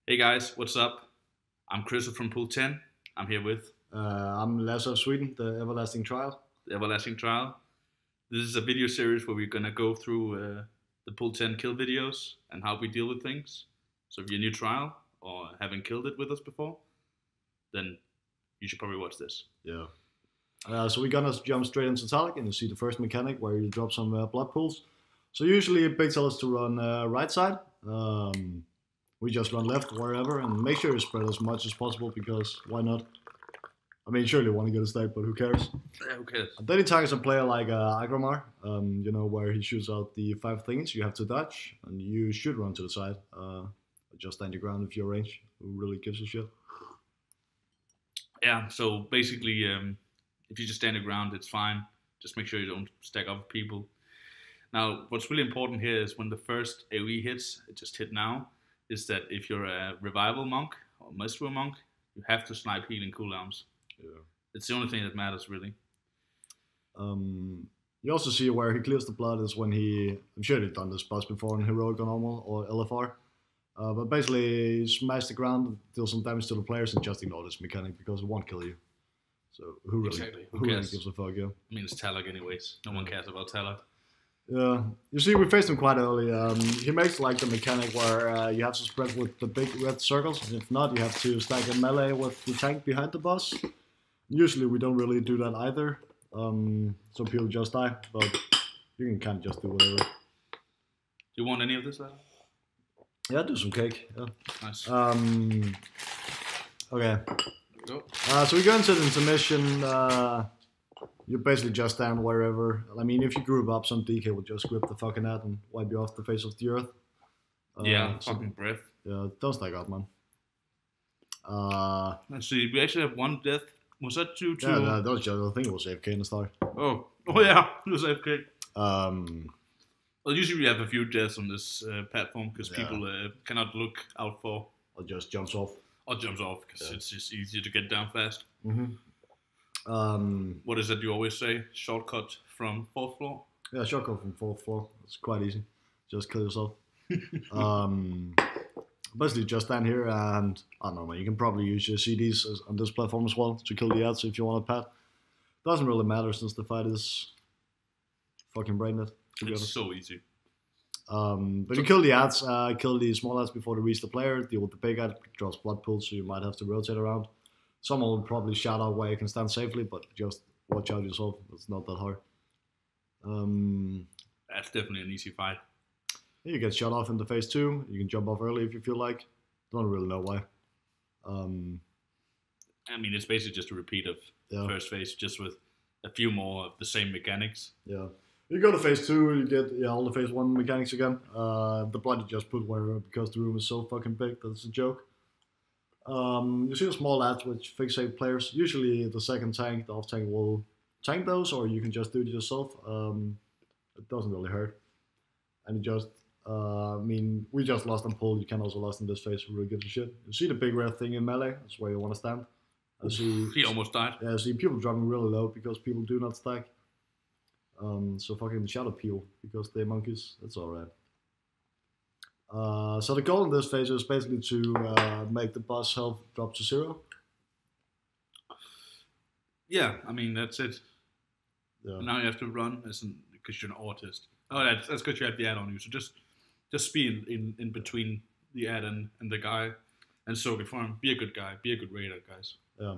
Hey guys, what's up? I'm Chris from Pool 10. I'm here with I'm Lasse of Sweden, the Everlasting Trial. the Everlasting Trial. This is a video series where we're gonna go through the Pool 10 kill videos and how we deal with things. So if you're new trial or haven't killed it with us before, then you should probably watch this. Yeah. So we're gonna jump straight into Talic and you see the first mechanic where you drop some blood pools. So usually Big tells us to run right side. We just run left wherever and make sure you spread as much as possible because why not? I mean, surely you want to get a stack, but who cares? Yeah, who cares? And then he targets a player like Agromar, where he shoots out the 5 things you have to dodge, and you should run to the side. Just stand your ground if you're range. Who really gives a shit? Yeah, so basically, if you just stand your ground, it's fine. Just make sure you don't stack up people. Now, what's really important here is when the first AoE hits, it just hit now, is that if you're a revival monk or maestro monk, you have to snipe healing cooldowns. Yeah. It's the only thing that matters, really. You also see where he clears the blood is when I'm sure they've done this boss before in Heroic or Normal or LFR. But basically, smash the ground, deal some damage to the players, and just ignore this mechanic because it won't kill you. So who really gives a fuck, yeah? I mean, it's Talak anyways. No one cares about Talak. Yeah, you see, we faced him quite early. He makes like the mechanic where you have to spread with the big red circles. And if not, you have to stack a melee with the tank behind the boss. Usually, we don't really do that either. Some people just die, but you can kind of just do whatever. Do you want any of this, Lasse? Yeah, do some cake. Yeah. Nice. Okay. Go. So we go into the intermission. You basically just stand wherever. I mean, if you group up, some DK will just grip the fucking head and wipe you off the face of the earth. Yeah, fucking breath. Yeah, don't stack up, man. Let's see, we actually have one death. Was that 2-2? Yeah, that was just, I think it was AFK in the start. Oh yeah, it was AFK. Um, Well, usually we have a few deaths on this platform because Yeah. people cannot look out for or just jumps off. or jumps off because it's just easier to get down fast. What is it you always say? Shortcut from 4th floor? Yeah, shotgun from 4th floor. It's quite easy. Just kill yourself. Basically, just stand here and I don't know, man. You can probably use your CDs on this platform as well to kill the ads if you want a pet. Doesn't really matter since the fight is fucking brain dead. It's so easy. But you kill the ads, kill the small ads before they reach the player, deal with the big ad, draws blood pools, so you might have to rotate around. Someone will probably shout out where you can stand safely, but just watch out yourself. It's not that hard. That's definitely an easy fight. You get shot off in the phase 2. You can jump off early if you feel like. Don't really know why. I mean, it's basically just a repeat of the first phase, just with a few more of the same mechanics. Yeah. You go to phase 2, you get all the phase 1 mechanics again. The blood you just put wherever because the room is so fucking big, that's a joke. You see the small ads which fixate players. Usually the second tank, the off tank will tank those, or you can just do it yourself. It doesn't really hurt. And you just, we just lost on pull. You can also lost in this phase. Who really gives a shit? You see the big red thing in melee? That's where you want to stand. I see. He almost died. Yeah, I see people dropping really low because people do not stack. So fucking shadow peel because they're monkeys. That's alright. So the goal in this phase is basically to make the boss health drop to 0. Yeah, I mean that's it. Yeah. Now you have to run because you're an artist. Oh, that's because you have the ad on you. So just be in between the ad and the guy, and soak it for him. Be a good guy. Be a good raider, guys. Yeah.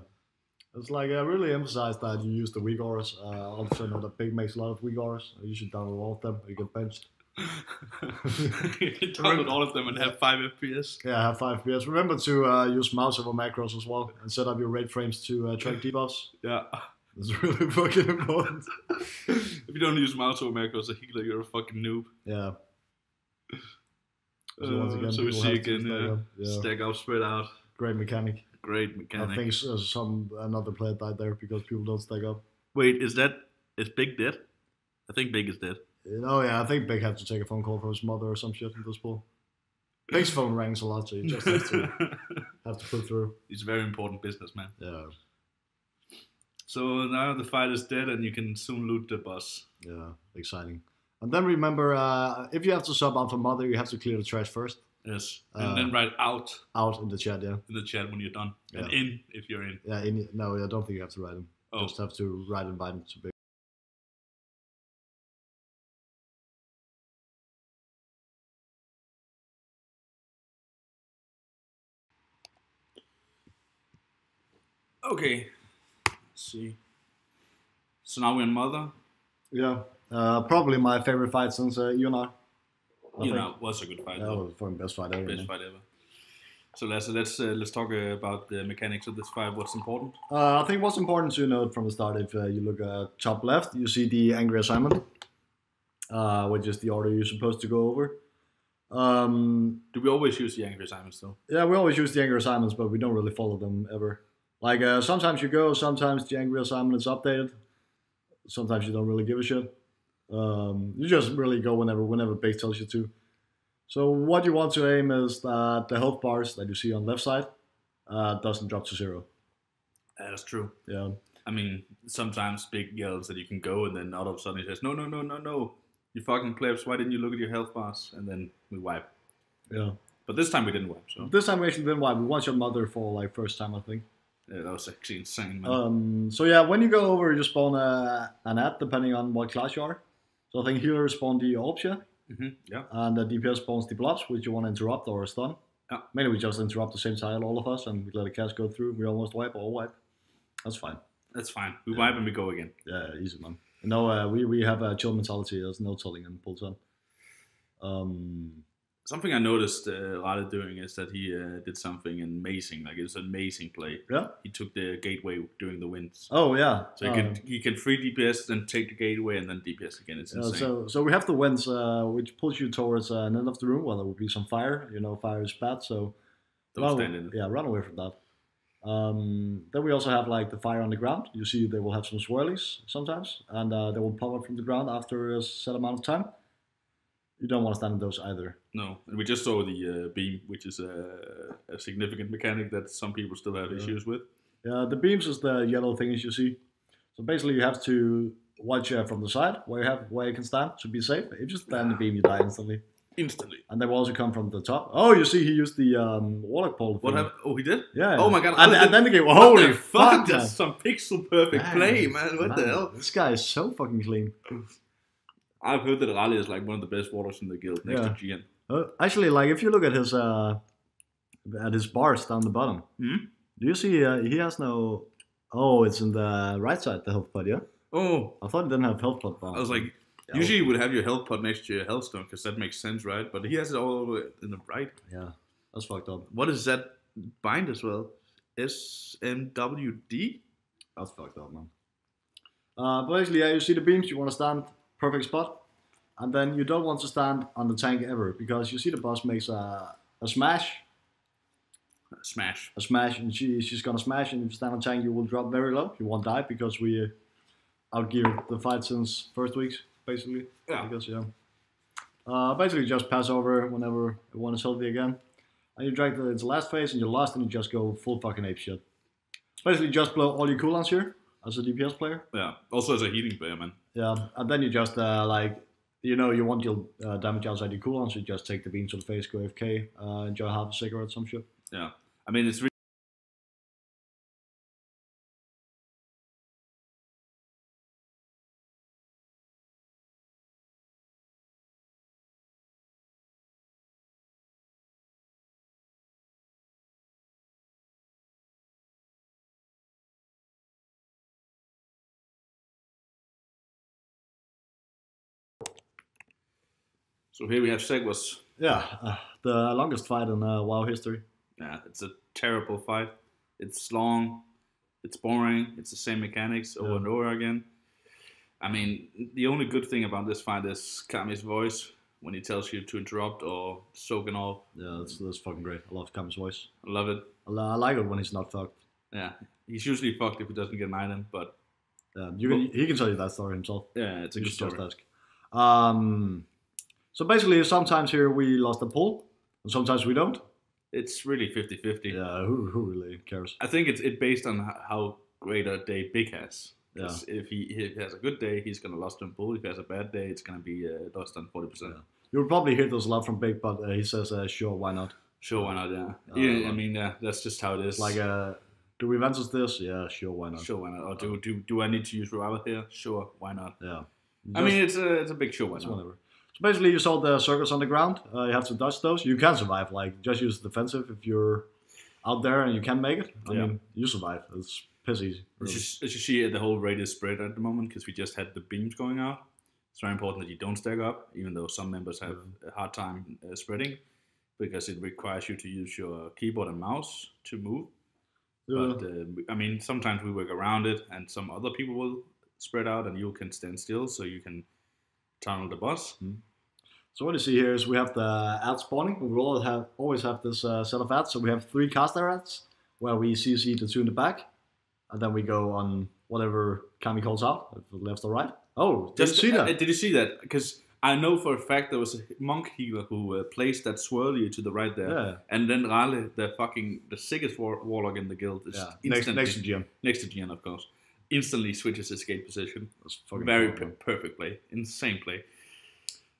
It's like I really emphasize that you use the weak auras. Also know that Big makes a lot of weak auras. You should download all of them or you get benched. You can download all of them and have 5 FPS. Yeah, have 5 FPS. Remember to use mouse over macros as well and set up your raid frames to track debuffs. Yeah. It's really fucking important. If you don't use mouse over macros as a healer, you're a fucking noob. Yeah. So, once again, so we see again, stack up, spread out. Great mechanic. Great mechanic. I think another player died there because people don't stack up. Wait, is Big dead? I think Big is dead. Oh yeah, I think Big had to take a phone call from his mother or some shit in this pool. Big's phone rings a lot, so you just have to put through. He's a very important businessman. Yeah. So now the fight is dead and you can soon loot the boss. Yeah, exciting. And then remember, if you have to sub out for mother, you have to clear the trash first. Yes, and then write out out in the chat. Yeah, in the chat when you're done, yeah. and in if you're in. Yeah, no, I don't think you have to write them. Oh. Just have to write invite them to be. Okay, let's see. So now we're in Mother. Yeah, probably my favorite fight since Ionar. Was a good fight. That was the best fight ever. Best fight ever. So let's talk about the mechanics of this fight. What's important? I think what's important to note from the start, if you look at top left, you see the angry assignment, which is the order you're supposed to go over. Do we always use the angry assignments though? Yeah, we always use the angry assignments, but we don't really follow them ever. Like sometimes you go, sometimes the angry assignment is updated. Sometimes you don't really give a shit. You just really go whenever Big tells you to. So what you want to aim is that the health bars that you see on left side doesn't drop to 0. That's true. Yeah. I mean, sometimes Big yells that you can go, and then all of a sudden he says, no, you fucking plebs, why didn't you look at your health bars? And then we wipe. Yeah. But this time we didn't wipe. So this time we actually didn't wipe. We watched your mother for like first time, I think. Yeah, that was actually insane, man. So yeah, when you go over, you spawn an ad depending on what class you are. So I think healer spawn the orbs, yeah? Yeah. And the DPS spawns the blobs, which you want to interrupt or stun. Yeah. Mainly we just interrupt the same tile, all of us, and we let a cast go through. We almost wipe, all wipe. That's fine. That's fine. We wipe and we go again. Yeah, easy, man. No, we have a chill mentality. There's no telling and pulls on. Something I noticed Ralle doing is that he did something amazing. Like, it's an amazing play. Yeah. He took the gateway during the winds. Oh yeah. So he can free DPS, then take the gateway, and then DPS again. It's insane. So we have the winds, which pulls you towards an end of the room. Well, there will be some fire. You know, fire is bad, so don't stand in it. Yeah, run away from that. Then we also have like the fire on the ground. You see, they will have some swirlies sometimes, and they will pop up from the ground after a set amount of time. You don't want to stand in those either. No, and we just saw the beam, which is a significant mechanic that some people still have issues with. Yeah, the beams is the yellow things you see. So basically, you have to watch from the side where you can stand to be safe. If you stand in the beam, you die instantly. And they will also come from the top. Oh, you see, he used the warlock pole. What happened? Oh, he did? Yeah. Oh my god! And then they go, holy fuck! That's some pixel perfect play, man. What the hell? This guy is so fucking clean. I've heard that Ralle is like one of the best warlocks in the guild next to GN. Actually, like if you look at his bars down the bottom, do you see he has no? Oh, it's in the right side, the health pod, yeah. Oh, I thought he didn't have health pod. I was like, usually you would have your health pod next to your health stone because that makes sense, right? But he has it all over in the right. Yeah, that's fucked up. What is that bind as well? SMWD. That's fucked up, man. But basically, yeah, you see the beams. You want to stand. Perfect spot, and then you don't want to stand on the tank ever because you see the boss makes a smash, and she's gonna smash, and if you stand on tank you will drop very low. You won't die because we outgeared the fight since first weeks basically. Yeah. Because basically just pass over whenever everyone is healthy again, and you drag into the last phase and you're lost and you just go full fucking ape shit. Basically just blow all your cooldowns here as a DPS player. Yeah. Also as a healing player, man. Yeah, and then you just you want your damage outside your cooldown, so you just take the beam to the face, go AFK, enjoy half a cigarette, some shit. Yeah, I mean it's really. So here we have Segwas. Yeah, the longest fight in WoW history. Yeah, it's a terrible fight. It's long, it's boring, it's the same mechanics over and over again. I mean, the only good thing about this fight is Kami's voice when he tells you to interrupt or soak and all. Yeah, that's fucking great. I love Kami's voice. I love it. I like it when he's not fucked. Yeah, he's usually fucked if he doesn't get an item, but... he can tell you that story himself. Yeah, it's a good story. Just ask. So basically, sometimes here we lost a pull, and sometimes we don't. It's really 50-50. Yeah, who really cares? I think it's based on how great a day Big has. Yeah. If he has a good day, he's going to lost on pull. If he has a bad day, it's going to be lost on 40%. Yeah. You'll probably hear those a lot from Big, but he says, sure, why not? Sure, why not? Yeah. I mean, that's just how it is. Like, do we advance this? Yeah, sure, why not? Sure, why not? Or do I need to use Ralle here? Sure, why not? Yeah. I mean, it's a big sure, why not? Whatever. So basically, you saw the circles on the ground. You have to dodge those. You can survive. Like, just use defensive if you're out there and you can make it. I mean, you survive. It's piss easy. Really. As you see, the whole rate is spread at the moment because we just had the beams going out. It's very important that you don't stack up, even though some members have a hard time spreading, because it requires you to use your keyboard and mouse to move. Yeah. But I mean, sometimes we work around it, and some other people will spread out, and you can stand still, so you can tunnel the boss. So what you see here is we have the ad spawning. We will always have this set of ads. So we have 3 caster ads where we CC the 2 in the back, and then we go on whatever Kami calls out, left or right. Oh, did you see that? Did you see that? Because I know for a fact there was a monk healer who placed that swirly to the right there, and then Ralle, the sickest warlock in the guild, is next to GM. Next to GM, of course. Instantly switches escape position. Very perfect play. Insane play.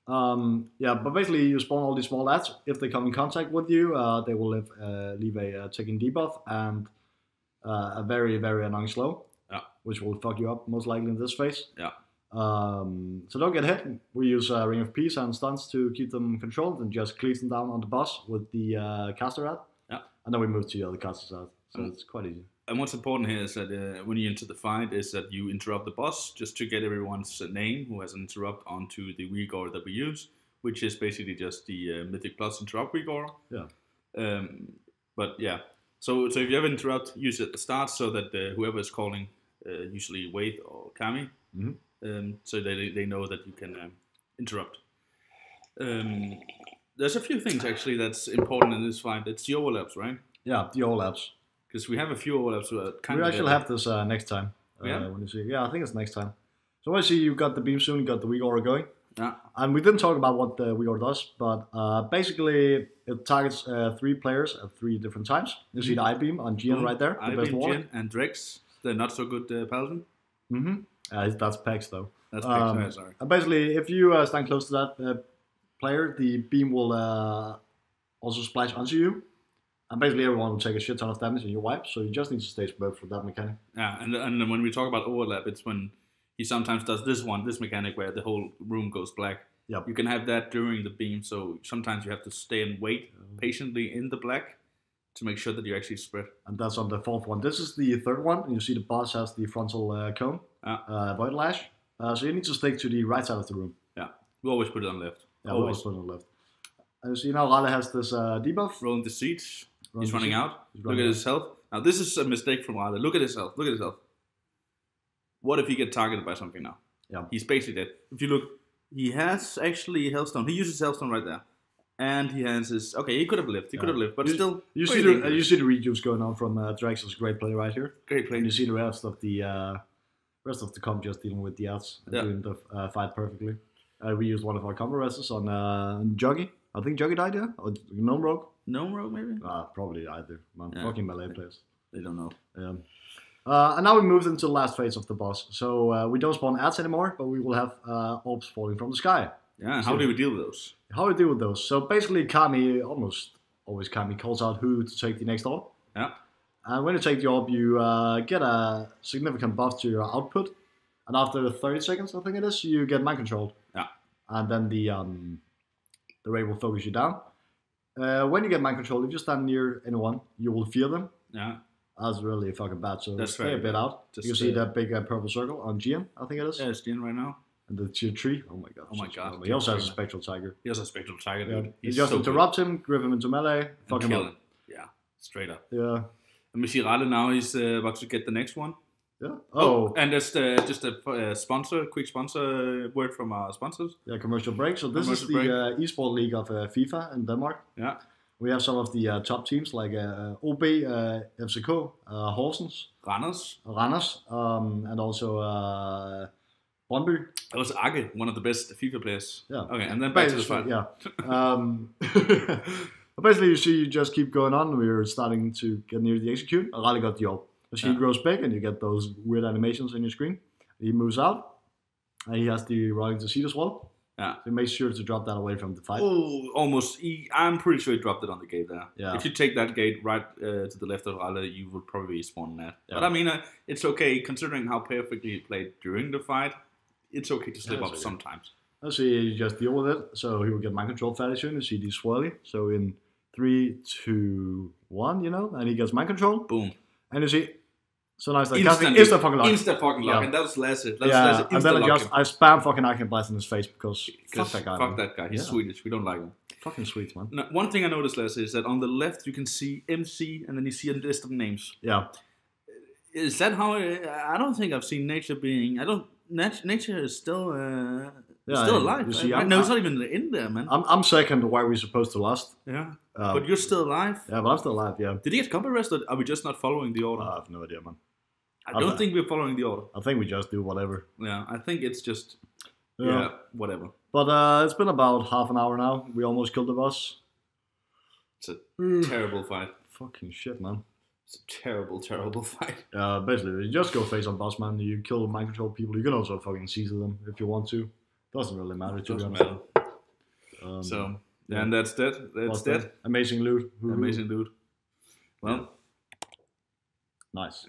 But basically you spawn all these small ads. If they come in contact with you, they will leave a ticking debuff and a very, very annoying slow, which will fuck you up most likely in this phase. Yeah. So don't get hit. We use Ring of Peace and stunts to keep them controlled and just cleave them down on the boss with the caster ad. Yeah. And then we move to the other caster's ad. So it's quite easy. And what's important here is that when you enter the fight, is that you interrupt the boss just to get everyone's name who has an interrupt onto the Vigor that we use, which is basically just the Mythic Plus interrupt Vigor. Yeah. But yeah, so if you ever interrupt, use it at the start so that whoever is calling, usually Wade or Kami, so they know that you can interrupt. There's a few things actually that's important in this fight. It's the overlaps, right? Yeah, the overlaps. Because we have a few overlaps. We actually have this next time. When you see, I think it's next time. So I see you got the beam soon, you got the Vigor going. Yeah. And we didn't talk about what the Vigor does, but basically it targets 3 players at 3 different times. You see the I beam on Gian right there, the best warlock. And Drex, the not so good paladin. That's Pex though. That's Pex, sorry. And basically, if you stand close to that player, the beam will also splash onto you. And basically everyone will take a shit ton of damage and you wipe, so you just need to stay prepared for that mechanic. Yeah, and when we talk about overlap, it's when he sometimes does this mechanic where the whole room goes black. Yep. You can have that during the beam, so sometimes you have to stay and wait patiently in the black to make sure that you actually spread. And that's on the 4th one. This is the 3rd one, and you see the boss has the frontal cone, Void Lash. So you need to stick to the right side of the room. Yeah, we always put it on left. Yeah, always put it on left. And you see now Ralle has this debuff. Rolling the siege. He's running out. Look at his health. Now this is a mistake from Ralle. Look at his health. Look at his health. What if he gets targeted by something now? Yeah. He's basically dead. If you look, he has actually Hellstone. He uses Hellstone right there. And he has his... Okay, he could have lived. He could have lived, but still... You see the rejuice going on from Drax's great play right here. Great play. And you see the rest of the comp just dealing with the ads and doing the fight perfectly. We used one of our combo rests on Juggy. I think Juggy died, yeah? Or Gnome Rogue? Gnome Rogue, maybe? Probably either. Fucking melee players. They don't know. And now we moved into the last phase of the boss. So we don't spawn ads anymore, but we will have orbs falling from the sky. Yeah, how do we deal with those? How do we deal with those? So basically Kami, almost always Kami, calls out who to take the next orb. Yeah. And when you take the orb, you get a significant buff to your output. And after 30 seconds, I think it is, you get mind controlled. Yeah. And then the ray will focus you down. When you get mind control, if you stand near anyone, you will fear them. Yeah. That's really fucking bad. So that's stay a bit out. You can see that big purple circle on Gian, I think it is. Yeah, it's Gian right now. And the tier 3. Oh my god. Oh my god. He also has a spectral tiger. He has a spectral tiger, dude. Yeah. You just interrupt him, grip him into melee, fuck him up. Yeah, straight up. Yeah. And we see Ralle now, he's about to get the next one. Yeah. Oh, and that's just a quick sponsor word from our sponsors. Yeah, commercial break. So this is the esport league of FIFA in Denmark. Yeah. We have some of the top teams like OB, FCK, Horsens, Randers, and also Brøndby. That was Ake, one of the best FIFA players. Yeah. Okay, and then back to the fight. Yeah. But basically, you see, you just keep going on. We're starting to get near the execute. Ralle got the orb. He grows big, and you get those weird animations on your screen. He moves out, and he has the rolling to seed as well. Yeah. So he makes sure to drop that away from the fight. Oh, almost. I'm pretty sure he dropped it on the gate there. Yeah. If you take that gate right to the left of Ralle, you would probably spawn that. Yeah. But I mean, it's okay considering how perfectly he played during the fight. It's okay to slip up sometimes. So you just deal with it. So he will get mind control fairly soon. You see these swirly. So in 3, 2, 1, and he gets mind control. Boom. And you see, so now it's like instant fucking lock. Instant fucking lock. Yeah. And that was Lasse. And then I spam fucking Arcane Blast in his face because fuck that guy. Fuck that guy. He's Swedish. We don't like him. Fucking sweet, man. Now, one thing I noticed, Lasse, is that on the left you can see MC and then you see a list of names. Yeah. Is that how? I don't think I've seen Nature being. Nature is still. Still alive. You see, no, it's not even in there, man. I'm second. Why are we supposed to last? Yeah. But you're still alive. Yeah, but I'm still alive. Yeah. Did he get combat arrested? Are we just not following the order? I have no idea, man. I don't think we're following the order. I think we just do whatever. Yeah, I think it's just. Whatever. But it's been about half an hour now. We almost killed the boss. It's a terrible fight. Fucking shit, man. It's a terrible, terrible fight. Basically, you just go face on boss, man. You kill mind control people. You can also fucking seize them if you want to. Doesn't really matter, to be honest. And that's that. That's that. Amazing loot. Amazing loot. Well. Nice.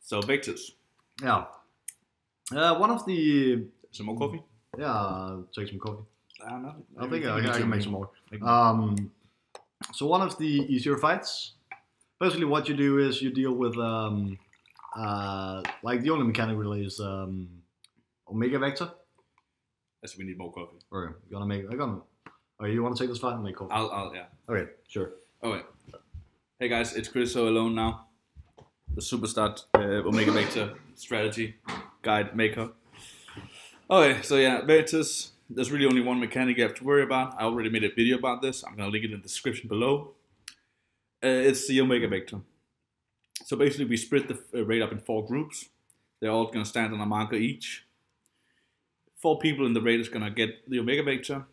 So, Victus. Yeah. One of the... Some more coffee? Yeah, take some coffee. I think I can make some more. So one of the easier fights, basically what you do is you deal with, like the only mechanic really is Omega Vector. Yes, we need more coffee. Okay, you want to take this fight and make coffee? Yeah. Okay, sure. Okay. Hey guys, it's Chris so alone now. The superstar Omega Vector strategy guide maker. Okay, so yeah, Vectors. There's really only one mechanic you have to worry about. I already made a video about this. I'm going to link it in the description below. It's the Omega Vector. So basically we split the raid up in 4 groups. They're all going to stand on a marker each. 4 people in the raid is going to get the Omega Vector.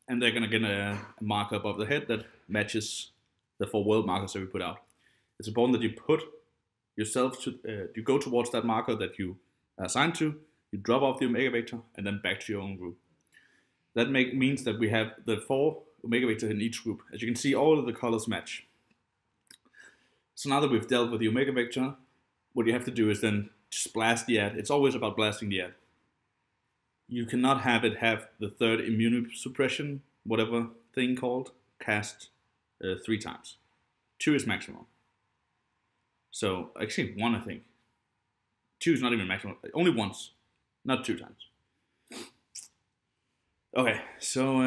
And they're going to get a marker above the head that matches the 4 world markers that we put out. It's important that you put yourself you go towards that marker that you are assigned to. You drop off the Omega Vector and then back to your own group. That means that we have the 4 Omega Vector in each group. As you can see, all of the colors match. So now that we've dealt with the Omega Vector, what you have to do is then just blast the ad. It's always about blasting the ad. You cannot have it have the 3rd immunosuppression, whatever thing called, cast 3 times. 2 is maximum. So, actually 1 I think. 2 is not even maximum, only once, not 2 times. Okay, so,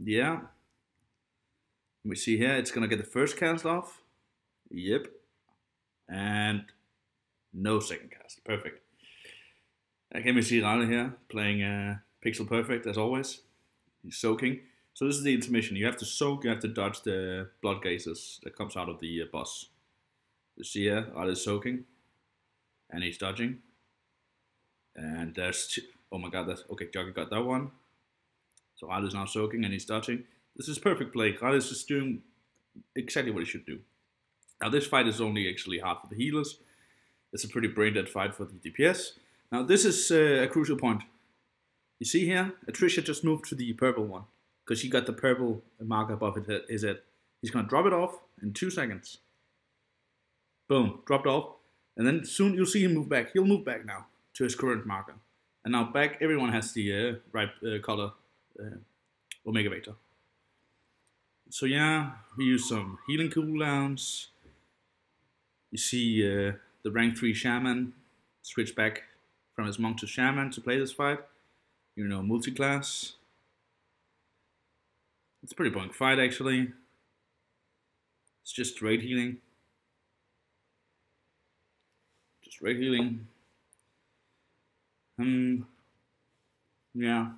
yeah. We see here, it's gonna get the first cast off. Yep. And no second cast, perfect. Again, we see Ralle here, playing Pixel Perfect, as always. He's soaking. So this is the intermission. You have to soak, you have to dodge the blood gases that comes out of the boss. You see here, Ralle is soaking. And he's dodging. And there's... Oh my god, that's... Okay, Jogger got that one. So Ralle is now soaking and he's dodging. This is perfect play. Ralle is just doing exactly what he should do. Now this fight is only actually hard for the healers. It's a pretty brain-dead fight for the DPS. Now this is a crucial point. You see here, Atricia just moved to the purple one. Because she got the purple marker above his head. He's going to drop it off in 2 seconds. Boom, dropped off. And then soon you'll see him move back. He'll move back now to his current marker. And now back, everyone has the right color Omega Vector. So yeah, we use some healing cooldowns. You see the rank 3 Shaman switch back from his monk to Shaman to play this fight. You know, multi-class. It's a pretty boring fight actually. It's just raid healing. Just raid healing. Yeah.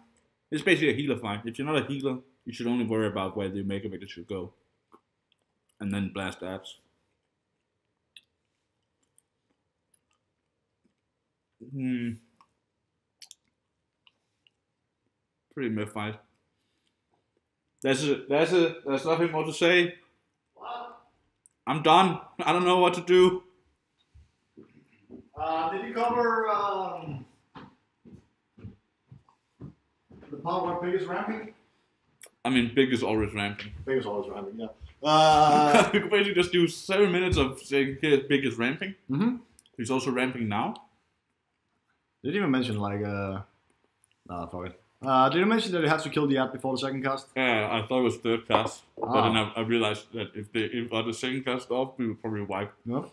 It's basically a healer fight. If you're not a healer, you should only worry about where the Omega Vector should go. And then blast abs. Pretty meh fight. There's nothing more to say. What? I'm done. I don't know what to do. Did you cover the part where Big is ramping? I mean, Big is always ramping. Big is always ramping, yeah. We could basically just do 7 minutes of saying here Big is ramping. Mm-hmm. He's also ramping now. Did you even mention like nah, fuck it. Did you mention that you have to kill the ad before the second cast? Yeah, I thought it was third cast, but then I realized that if the second cast off, we would probably wipe. No.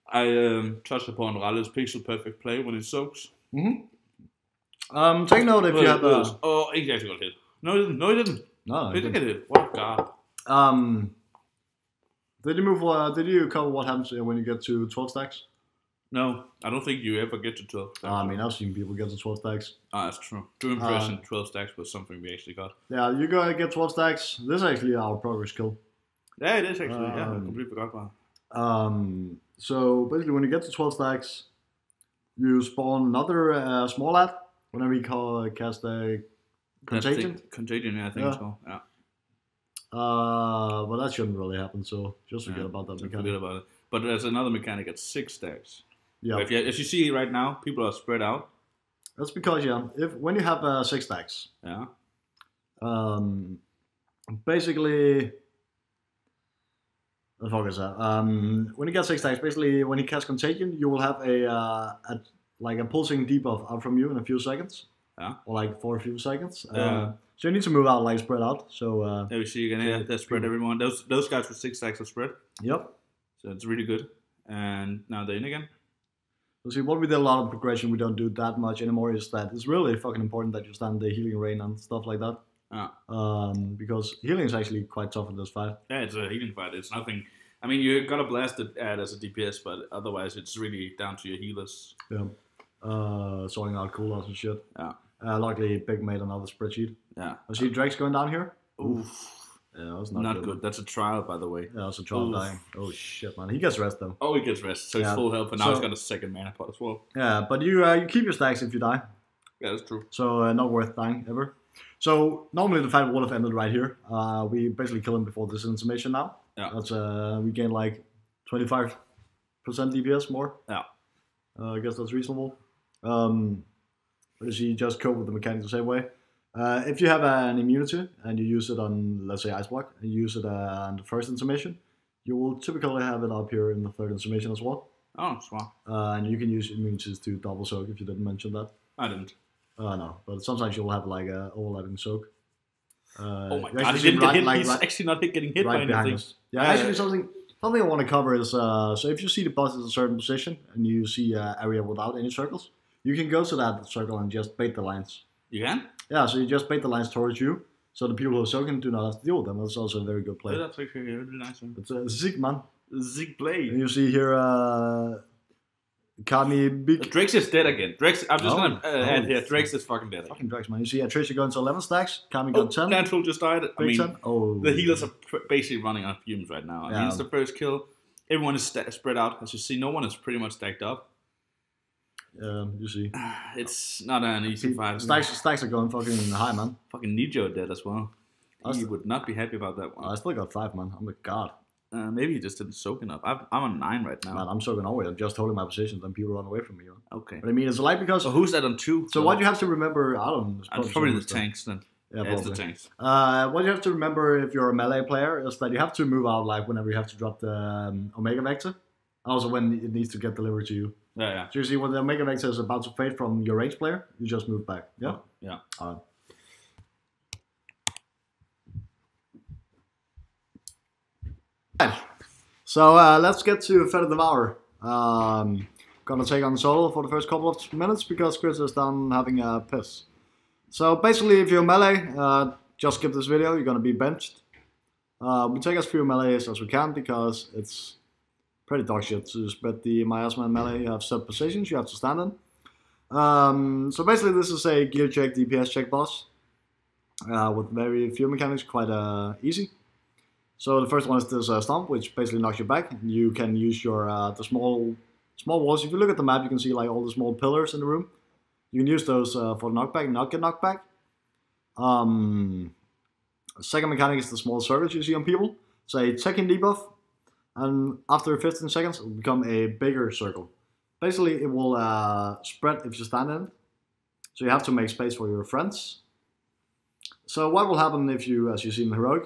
I touched upon Ralle's pixel perfect play when it soaks. Mm-hmm. Take note if you have oh, he actually got hit. No, he didn't. No, he didn't. No, He didn't get hit. What a god. Did you move? Did you cover what happens when you get to 12 stacks? No, I don't think you ever get to 12 stacks. I mean, I've seen people get to 12 stacks. That's true. Doing press and 12 stacks was something we actually got. Yeah, you gotta get 12 stacks. This is actually our progress kill. Yeah, it is actually. Yeah, I completely forgot about it. So basically, when you get to 12 stacks, you spawn another small ad. Whenever you cast a contagion. Contagion, yeah, I think it's called. Yeah. But that shouldn't really happen. So just forget about that mechanic. Forget about it. But there's another mechanic at 6 stacks. Yeah. As you see right now, people are spread out. That's because when you have 6 stacks. Yeah. Basically. The fuck is that? When you get 6 stacks, basically when you cast Contagion, you will have a pulsing debuff out from you in a few seconds. Yeah. Or like for a few seconds. So you need to move out, like spread out. So there we see again. Yeah, they spread everyone. Those guys with 6 stacks are spread. Yep. So it's really good. And now they're in again. So see, what we did a lot of progression, we don't do that much anymore. Is that it's really fucking important that you stand the healing rain and stuff like that. Yeah. Because healing is actually quite tough in this fight. Yeah, it's a healing fight. It's nothing. I mean, you gotta blast it as a DPS, but otherwise it's really down to your healers. Yeah. Sorting out cooldowns and shit. Yeah. Luckily, Big made another spreadsheet. Yeah. I see Drake's going down here. Oof. Yeah, that's not good. That's a trial, by the way. Yeah, that's a trial dying. Oh shit, man. He gets rest though. Oh, he gets rest. So he's full health, and now he's got a second mana pot as well. Yeah, but you keep your stacks if you die. Yeah, that's true. So not worth dying ever. So normally the fight would have ended right here. We basically kill him before this intermission now. Yeah. That's we gain like 25% DPS more. Yeah. I guess that's reasonable. You just cope with the mechanics the same way. If you have an immunity and you use it on, let's say, Ice Block, and you use it on the first intermission, you will typically have it up here in the third intermission as well. Oh, smart. And you can use immunities to double soak if you didn't mention that. I didn't. No, but sometimes you'll have like a overlapping soak. Oh my god, he didn't get hit. He's actually not getting hit by anything. Yeah, actually something I want to cover is, so if you see the boss in a certain position and you see an area without any circles, you can go to that circle and just bait the lines. You can? Yeah, so you just bait the lines towards you, so the people who are soaking do not have to deal with them. That's also a very good play. Yeah, that's actually a really nice one. It's a Zeke, man. Zeke play. And you see here, Kami Big. Drax is dead again. Drax, I'm just gonna add here, Drax is fucking dead again. Fucking Drax, man. You see Attricia going to 11 stacks, Kami got 10. Natural just died. I mean, 10. Oh. The healers are basically running on fumes right now. I mean, it's the first kill. Everyone is spread out. As you see, no one is pretty much stacked up. You see. It's not an easy fight. Stacks are going fucking high, man. Fucking Nijo dead as well. He would not be happy about that one. I still got 5, man. I'm a god. Maybe he just didn't soak enough. I'm on 9 right now. Man, I'm soaking always. I'm just holding my position, then people run away from me. Man. Okay. But I mean, it's like because. So who's that on 2? So what you have to remember, I don't know. It's probably the tanks then. Yeah, it's the tanks. What you have to remember if you're a melee player is that you have to move out like whenever you have to drop the Omega Vector. Also when it needs to get delivered to you. Yeah. So you see when the Omega Vector is about to fade from your range player, you just move back. Yeah? Oh, yeah. Alright. So let's get to Fed Devour. Gonna take on solo for the first couple of minutes because Chris is down having a piss. So basically if you're melee, just skip this video, you're gonna be benched. We take as few melees as we can because it's pretty dog shit to spread the miasma and melee. You have set positions you have to stand in. So basically this is a gear check, DPS check boss. With very few mechanics, quite easy. So the first one is this stomp, which basically knocks you back. You can use your the small walls. If you look at the map, you can see like all the small pillars in the room. You can use those for the knockback and not get knocked back. Second mechanic is the small circles you see on people. So a second debuff. And after 15 seconds, it will become a bigger circle. Basically, it will spread if you stand in it. So you have to make space for your friends. So what will happen if you, as you see in Heroic,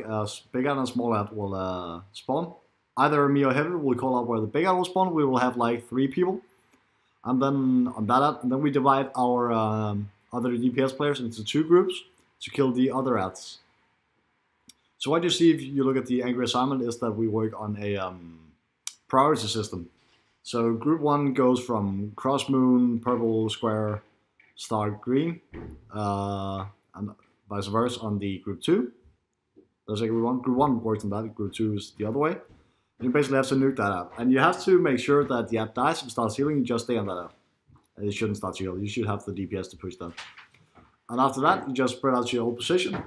big ad and small ad will spawn. Either me or Heavy will call out where the big ad will spawn. We will have like 3 people. And then on that ad, and then we divide our other DPS players into 2 groups to kill the other ads. So what you see if you look at the Angry Assignment is that we work on a priority system. So group 1 goes from cross moon, purple, square, star, green, and vice versa on the group 2. That's like group 1. Group 1 works on that, group 2 is the other way. And you basically have to nuke that out. And you have to make sure that the app dies. If it starts healing, you just stay on that app. And it shouldn't start to heal. You should have the DPS to push that. And after that, you just spread out to your old position.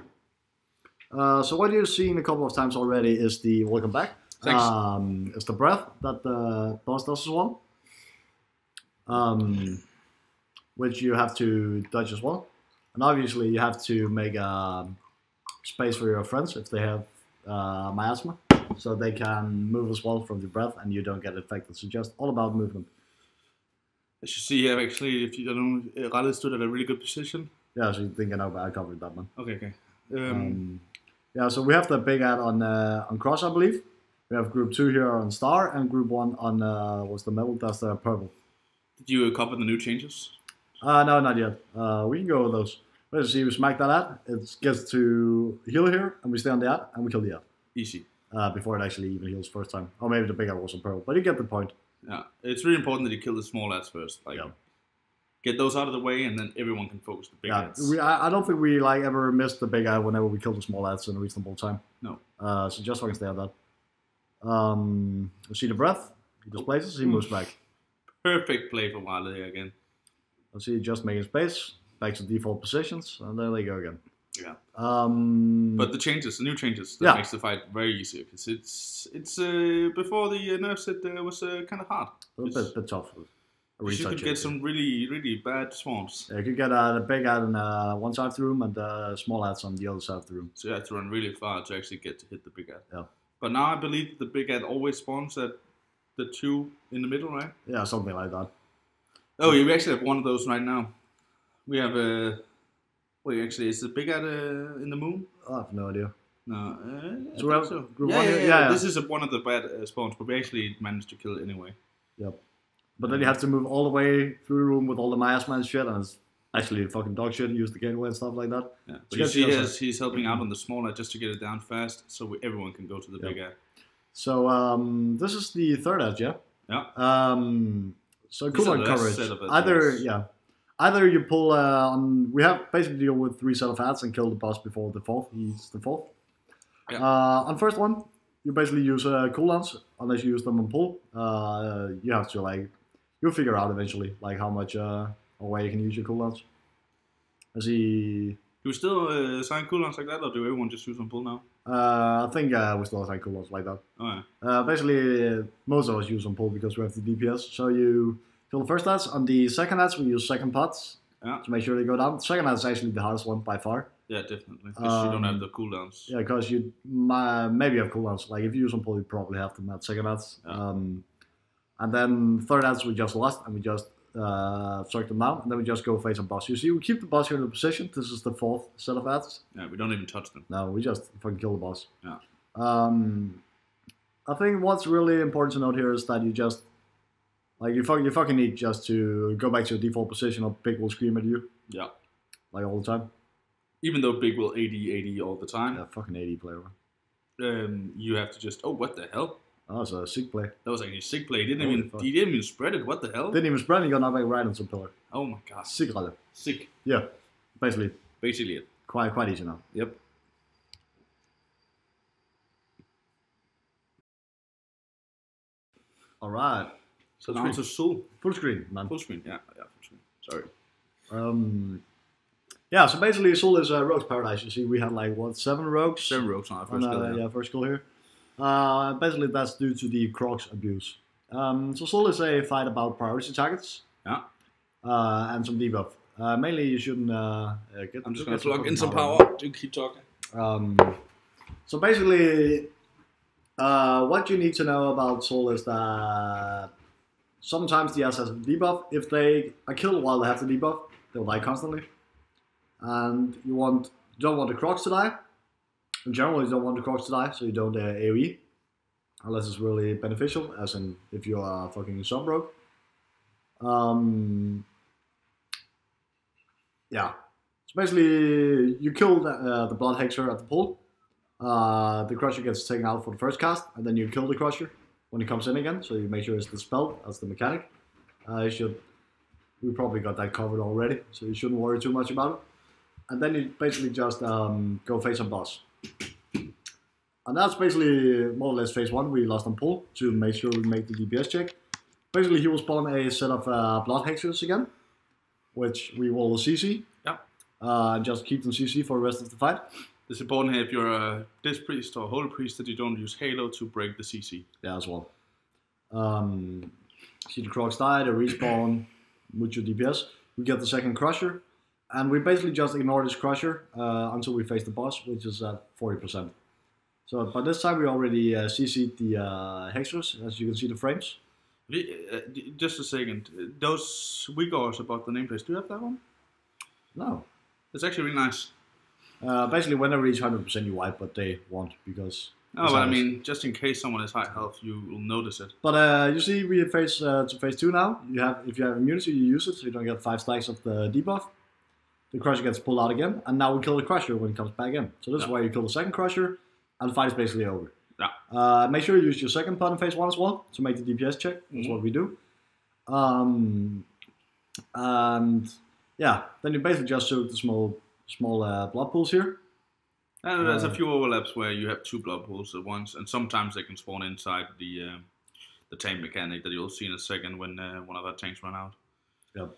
So what you've seen a couple of times already is the welcome back. Thanks. It's the breath that the boss does as well. Which you have to dodge as well. And obviously you have to make space for your friends if they have miasma. So they can move as well from the breath and you don't get infected. So just all about movement. As you see here, actually, if you don't know, Ralle stood at a really good position. Yeah, so you think I covered that one. Okay. Yeah, so we have the big ad on cross, I believe. We have group 2 here on star and group 1 on what's the metal? That's the purple. Did you cover the new changes? No, not yet. We can go with those. Let's see, we smack that ad. It gets to heal here, and we stay on the ad, and we kill the ad. Easy. Before it actually even heals first time. Or maybe the big ad was on purple, but you get the point. Yeah, it's really important that you kill the small ads first. Like, get those out of the way, and then everyone can focus the big ads. I don't think we like ever missed the big ad whenever we kill the small ads in a reasonable time. No. So just fucking stay on that. You see the breath. He displaces. He moves back. Perfect play for Ralle here again. Let's see, just making space. Back to default positions, and there they go again. Yeah. But the new changes, that makes the fight very easy because it's before the nerfs it was kind of hard. A bit tough. You could get some really bad spawns. Yeah, you could get the big ad on one side of the room and the small ads on the other side of the room. So you have to run really far to actually get to hit the big ad. Yeah. But now I believe the big ad always spawns at the 2 in the middle, right? Yeah, something like that. Oh, yeah, we actually have one of those right now. We have a. Wait, actually, is the big ad in the moon? I have no idea. No, so we have so. group Yeah, one yeah, here? yeah. This is one of the bad spawns, but we actually managed to kill it anyway. Yep. But then you have to move all the way through the room with all the miasma and shit, and it's actually fucking dog shit. Use the gateway and stuff like that. Yeah. But you see, he's helping out on the small ad just to get it down fast, so everyone can go to the big ad. So this is the third edge, yeah. Yeah. So cooldown coverage. Either you pull on. We have basically deal with 3 set of ads and kill the boss before the 4th. He's the 4th. Yeah. On first one, you basically use cooldowns unless you use them on pull. You have to you'll figure out eventually how much away you can use your cooldowns. I see. Do we still assign cooldowns like that, or do everyone just use on pull now? I think we still assign cooldowns like that. Oh, yeah. Basically, most of us use on pull because we have the DPS. So you kill the first ads. On the second ads, we use second pots to make sure they go down. The second ad is actually the hardest one by far. Yeah, definitely. Because you don't have the cooldowns. Yeah, because you maybe have cooldowns. Like if you use on pull, you probably have them at second ads. Yeah. And then third ads we just lost and we just circle them down, and then we just go face on boss. You see, we keep the boss here in the position. This is the 4th set of ads. Yeah, we don't even touch them. No, we just fucking kill the boss. Yeah. I think what's really important to note here is that you just you fucking need just to go back to your default position, or Big will scream at you. Yeah. All the time. Even though Big will 80 all the time. Yeah, fucking 80 player. You have to just. Oh, what the hell? Oh, it's a sick play. That was actually a sick play. He didn't even spread it. What the hell? Didn't even spread it. He got knocked back right on some pillar. Oh my god. Sick, Ralle. Sick. Yeah, basically it. Quite easy now. Yep. All right. So now to Soul. Full screen, man. Full screen. Yeah, full screen. Sorry. Yeah, so basically Soul is Rogue's Paradise. You see, we had 7 rogues? 7 rogues on our first skill here. Yeah, first skill here. Basically, that's due to the Crocs abuse. So Soul is a fight about priority targets. Yeah. And some debuff. Mainly, you shouldn't get. I'm just gonna plug in some power. Do keep talking. So basically, What you need to know about Soul is that sometimes the S has a debuff. If they are killed while they have the debuff, they'll die constantly. And you don't want the Crocs to die. In general, you don't want the Crocs to die, so you don't AoE. Unless it's really beneficial, as in if you are fucking Sunbroke. Yeah. So basically, you kill the Blood Hexer at the pool. The Crusher gets taken out for the first cast, and then you kill the Crusher when he comes in again. So you make sure it's dispelled as the mechanic. We probably got that covered already, so you shouldn't worry too much about it. And then you basically just go face on boss. And that's basically more or less phase 1. We lost on pull to make sure we make the DPS check. Basically, he will spawn a set of Blood Hexers again, which we will CC. Yeah. And just keep them CC for the rest of the fight. It's important here if you're a Disc Priest or Holy Priest that you don't use Halo to break the CC. Yeah, as well. See the Crocs die, they respawn with your DPS. We get the second Crusher. And we basically just ignore this Crusher until we face the boss, which is at 40%. So by this time we already CC'd the Hexers, as you can see the frames. Just a second. Those weak ores about the nameplates, do you have that one? No. It's actually really nice. Basically, when they reach 100%, you wipe, but they won't because. Oh, but I mean, just in case someone is high health, you will notice it. But you see, we face to phase 2 now. If you have immunity, you use it, so you don't get 5 stacks of the debuff. The Crusher gets pulled out again, and now we kill the Crusher when he comes back in. So this is why you kill the second Crusher, and the fight is basically over. Yeah. Make sure you use your second part in phase 1 as well to make the DPS check. That's what we do. And yeah, then you basically just soak the small blood pools here. And there's a few overlaps where you have 2 blood pools at once, and sometimes they can spawn inside the tank mechanic that you'll see in a second when one of our tanks run out. Yep.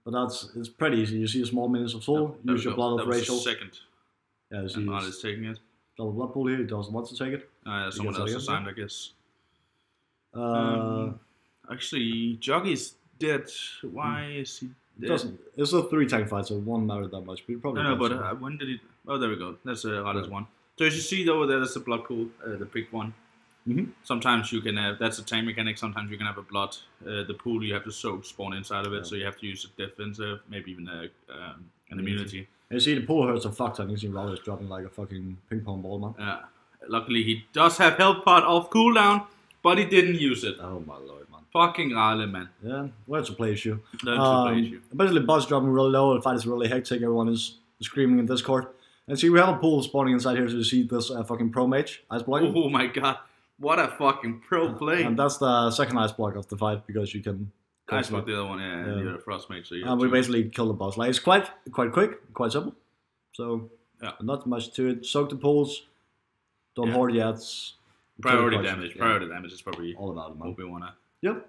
But it's pretty easy. You see a small minutes of soul, use your blood of Rachel. Second. Yeah, you see. And Ralle is taking it. Double blood pool here, he doesn't want to take it. Someone else assigned, I guess. Actually, Jockey's dead. Why is he dead? It's a 3 tank fight, so it won't matter that much. But probably no, but when did he... Oh, there we go. That's Ralle's one. So as you see over there, that's the blood pool, the big one. Sometimes you can have... That's a tank mechanic. Sometimes you can have a blood. The pool you have to soak spawn inside of it, so you have to use a defensive, maybe even an immunity. You see, the pool hurts a fuck ton. You see Ralle is dropping like a fucking ping pong ball, man. Yeah. Luckily, he does have health part off cooldown, but he didn't use it. Oh my lord, man. Fucking Ralle, man. Yeah, well, it's a play issue. That's a play issue. Basically, boss dropping really low. The fight is really hectic. Everyone is screaming in Discord. And see, we have a pool spawning inside here, so you see this fucking pro mage ice block. Oh my god. What a fucking pro play. And that's the second ice block of the fight, because you can... Ice block the other one, yeah. You're a frost mage, so you and we basically kill the boss. Like, it's quite quick, quite simple. So, not much to it. Soak the pools. Don't hoard yet. Priority damage. Priority damage is probably all about it, man. What we wanna. Yep.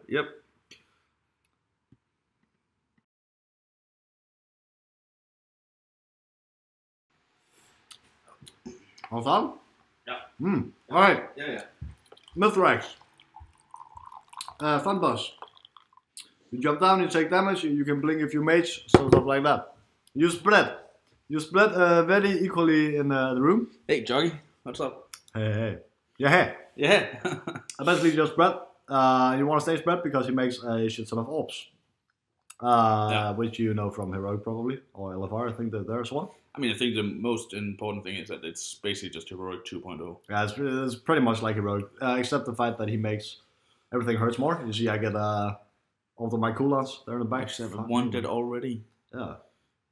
All done? Yeah. Alright. Yeah. Mithrax. Fun boss. You jump down, you take damage, you can blink if you mage, stuff like that. You spread. You spread very equally in the room. Hey, Joggy. What's up? Hey. Yeah. I basically just spread. You want to stay spread because he makes a shit ton of orbs. Which you know from Heroic probably, or LFR, I think that there's one. I mean, I think the most important thing is that it's basically just Heroic 2.0. Yeah, it's pretty much like Heroic, except the fact that he makes everything hurts more. You see, I get all of my cooldowns there in the back. Actually, I've won that already. Yeah,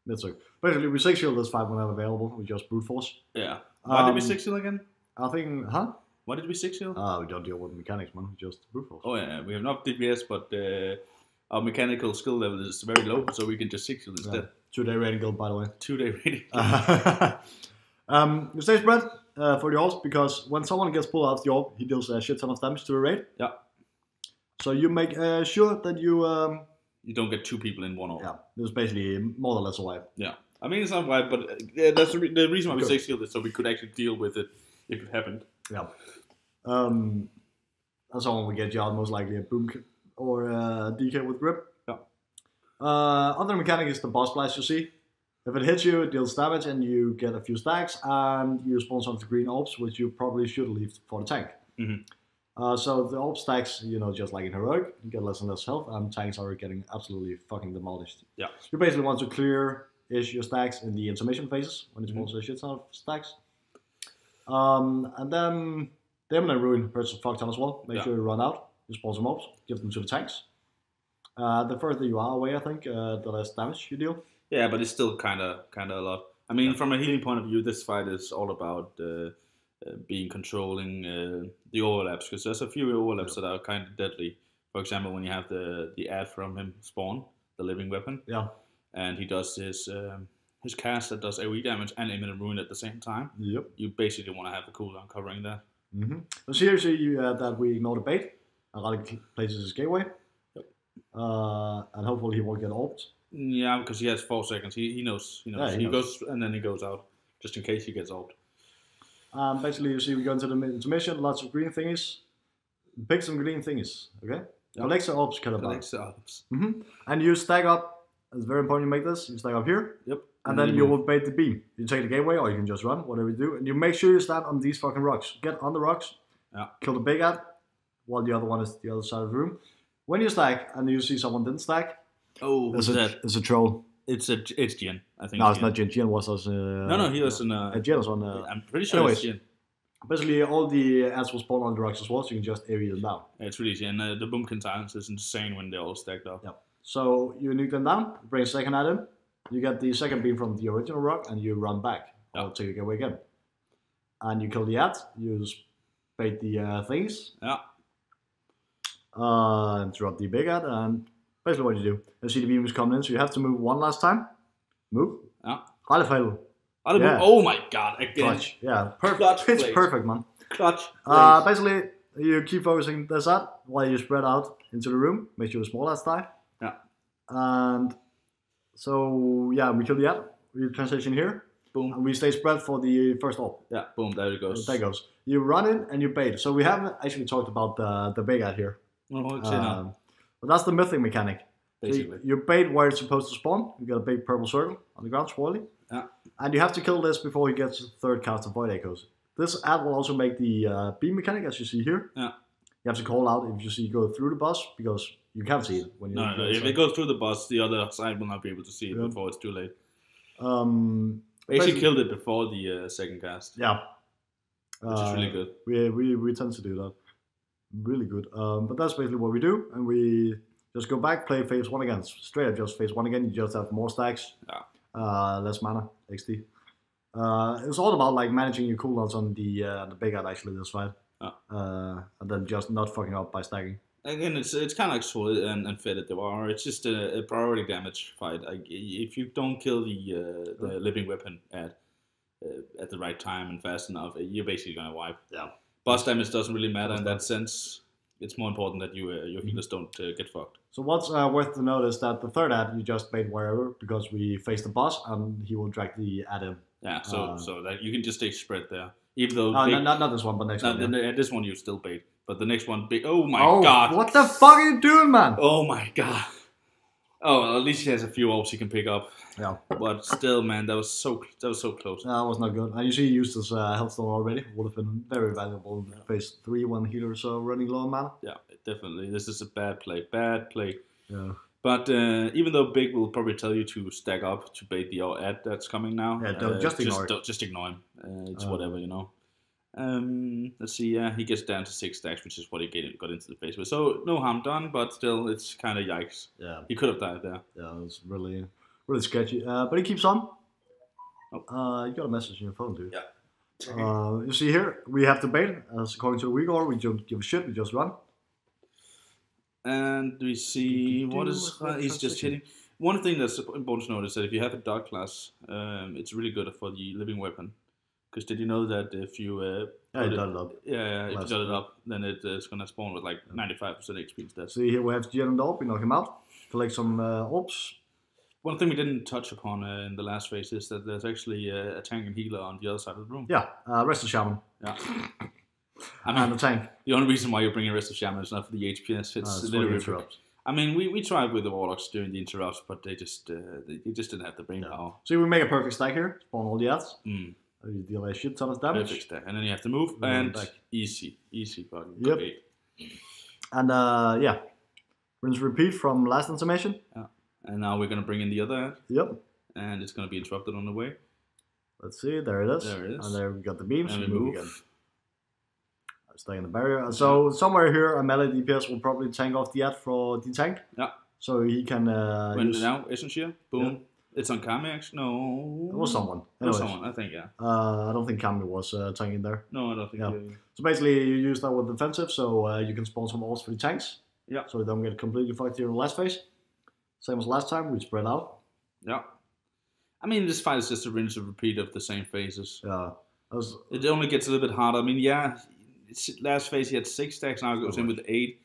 that's like basically we 6 shield this fight whenever available. We just brute force. Yeah. Why did we 6 shield again? I think, Why did we 6 shield? We don't deal with mechanics, man. We just brute force. Oh yeah, we have not DPS, but our mechanical skill level is very low, so we can just 6 shield instead. 2-day rating guild, by the way. 2-day rating. You stay spread for the orbs because when someone gets pulled out of the orb, he deals a shit ton of damage to the raid. Yeah. So you make sure that you... you don't get 2 people in one orb. Yeah, it was basically more or less a wipe. Yeah. I mean, it's not wipe, but that's the reason why we 6 shield is so we could actually deal with it if it happened. Yeah. That's someone will get you out, most likely a boom or a DK with grip. Yeah. Other mechanic is the boss blast, you see. If it hits you, it deals damage and you get a few stacks and you spawn some of the green orbs, which you probably should leave for the tank. So the orb stacks, just like in heroic, you get less and less health, and tanks are getting absolutely fucking demolished. Yeah. You basically want to clear-ish your stacks in the intermission phases when it's also shit ton of stacks. And then Demon and Ruin hurts a fuck ton as well. Make sure you run out, you spawn some mobs, give them to the tanks. The further you are away, I think, the less damage you deal. Yeah, but it's still kind of a lot. I mean, from a healing point of view, this fight is all about being controlling the overlaps, because there's a few overlaps that are kind of deadly. For example, when you have the ad from him spawn, the living weapon, and he does his cast that does AoE damage and Imminent Ruin at the same time. Yep. You basically want to have the cooldown covering that. So here you see that we ignore the bait, and Ralle places his gateway, and hopefully he won't get orbed. Yeah, because he has 4 seconds. He knows. Yeah, he goes and then he goes out, just in case he gets orbed. Basically, you see we go into the intermission, lots of green thingies. Pick some green thingies, okay? Collect the orbs, Collect the orbs. And you stack up, it's very important you make this, you stack up here. Yep. And then you will bait the beam. You take the gateway, or you can just run, whatever you do. And you make sure you stand on these fucking rocks. Get on the rocks, kill the big ad, while the other one is the other side of the room. When you stack, and you see someone didn't stack, it's a troll. It's Jin, I think. No, it's not Jin. Jin was also... No, he was in... Jin was on... I'm pretty sure anyways, it's Jin. Basically, all the ads will spawn on the rocks as well, so you can just area them down. Yeah, it's really easy, and the Boomkin silence is insane when they're all stacked up. Yep. So you nuke them down, bring a second at him, you get the second beam from the original rock, and you run back. Or take the gateway again. And you kill the ad, you bait the things. Yeah. And drop the big ad, and basically what you do. You see the beam is coming in, so you have to move one last time. Move. Yeah. Ralle fail. Oh my god, again. Clutch. Yeah, Clutch it's plays. perfect, man. Clutch. Basically, you keep focusing this out while you spread out into the room. Make sure the small ads die. Yeah. And so, yeah, we kill the ad. We transition here. Boom. And we stay spread for the first orb. Yeah, boom, there it goes. There it goes. You run in and you bait. So we haven't actually talked about the big ad here. But that's the mythic mechanic. Basically. So you bait where it's supposed to spawn. You got a big purple circle on the ground, swirly. Yeah. And you have to kill this before he gets the third cast of Void Echoes. This ad will also make the beam mechanic, as you see here. Yeah. You have to call out if you see go through the boss, because you can't see it. When you No, if it goes through the boss, the other side will not be able to see it before it's too late. Basically killed it before the second cast. Yeah. Which is really good. We tend to do that. Really good. But that's basically what we do, and we just go back, play phase 1 again. Straight up just phase 1 again, you just have more stacks. Yeah. Less mana, XD. It's all about like managing your cooldowns on the big ad actually this fight. And then just not fucking up by stacking. Again, it's kind of like Sword and Fed Devour. It's just a priority damage fight. If you don't kill the living weapon at the right time and fast enough, you're basically gonna wipe. Yeah. Boss damage doesn't really matter in that sense. It's more important that your healers don't get fucked. So what's worth to note is that the third ad you just bait wherever, because we face the boss and he will drag the ad in. Yeah, so that you can just stay spread there. Even though not this one, but next one. Yeah. This one you still bait, but the next one bait. Oh my god! What the fuck are you doing, man? Oh my god! Oh, at least he has a few orbs he can pick up. Yeah. But still, man, that was so close. That was not good. And you see he used his health stone already. Would have been very valuable in phase 3 when healers are running low on mana. Yeah, definitely. This is a bad play. Bad play. Yeah. But even though Big will probably tell you to stack up to bait the ad that's coming now. Yeah, just ignore it. Just ignore him. It's whatever, you know. Let's see. Yeah, he gets down to 6 stacks, which is what he got into the face with. So no harm done, but still, it's kind of yikes. Yeah. He could have died there. Yeah, it was really sketchy. But he keeps on. You got a message in your phone, dude. Yeah. You see here, we have to bait. As according to the Uyghur, we don't give a shit. We just run. And we see what is he's just hitting. One thing that's important to note is that if you have a dark class, it's really good for the living weapon. Because did you know that if you you dot it up. Yeah, if you dot it up, then it's gonna spawn with like 95% XP instead. See here we have Jin and the orb. We knock him out. Collect some orbs. One thing we didn't touch upon in the last phase is that there's actually a tank and healer on the other side of the room. Yeah, Rest of Shaman. Yeah. And the tank. The only reason why you're bringing Rest of Shaman is not for the HPS. It's literally interrupts. I mean, we tried with the Warlocks during the interrupts, but they just didn't have the brain power. So we make a perfect stack here. Spawn all the ads. You deal a shit ton of damage. Perfect stack. And then you have to move, and easy fucking Yep. And yeah, rinse repeat from last animation. Yeah. And now we're gonna bring in the other ad. Yep. And it's gonna be interrupted on the way. Let's see, there it is. There it is. And there we got the beams. And we move again. Stay in the barrier. So somewhere here, a melee DPS will probably tank off the ad for the tank. Yeah. So he can. Now, isn't she? Boom. Yeah. It's on Kami, actually. No. It was someone. It was someone, I think, yeah. I don't think Kami was tanking there. No, I don't think. Yeah. So basically, you use that with defensive, so you can spawn some ults for the tanks. Yeah. So they don't get completely fucked here in the last phase. Same as last time, we spread out. Yeah. I mean, this fight is just a rinse and repeat of the same phases. Yeah. It only gets a little bit harder. I mean, yeah, last phase he had 6 stacks, now it goes in with 8.